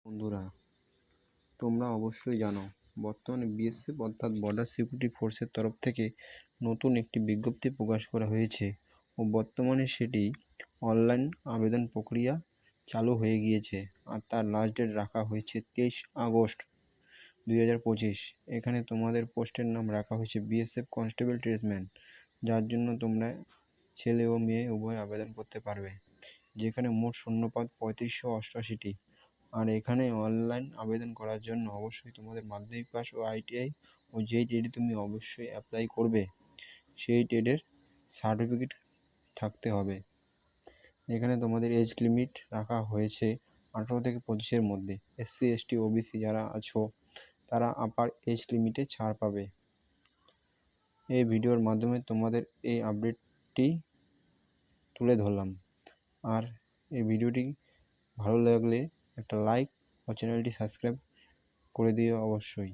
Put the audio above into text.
বন্ধুরা, তোমরা অবশ্যই জানো বর্তমানে বিএসএফ অর্থাৎ বর্ডার সিকিউরিটি ফোর্সের তরফ থেকে নতুন একটি বিজ্ঞপ্তি প্রকাশ করা হয়েছে ও বর্তমানে সেটি অনলাইন আবেদন প্রক্রিয়া চালু হয়ে গিয়েছে আর তার লাস্ট ডেট রাখা হয়েছে 23 আগস্ট 2025। এখানে তোমাদের পোস্টের নাম রাখা হয়েছে বিএসএফ কনস্টেবল ট্রেডসম্যান, যার জন্য তোমরা ছেলে ও মেয়ে উভয় আবেদন করতে পারবে। যেখানে মোট শূন্যপদ 3588টি। আর এখানে অনলাইন আবেদন করার জন্য অবশ্যই তোমাদের মাধ্যমিক পাস ও আইটিআই ও যেই ট্রেডে তুমি অবশ্যই অ্যাপ্লাই করবে সেই ট্রেডের সার্টিফিকেট থাকতে হবে। এখানে তোমাদের এজ লিমিট রাখা হয়েছে 18 থেকে 25-এর মধ্যে। এসসি এসটি ওবিসি যারা আছো তারা আপার এজ লিমিটে ছাড় পাবে। এই ভিডিওর মাধ্যমে তোমাদের এই আপডেটটি তুলে ধরলাম। আর এই ভিডিওটি ভালো লাগলে একটা লাইক ও চ্যানেলটি সাবস্ক্রাইব করে দিও অবশ্যই।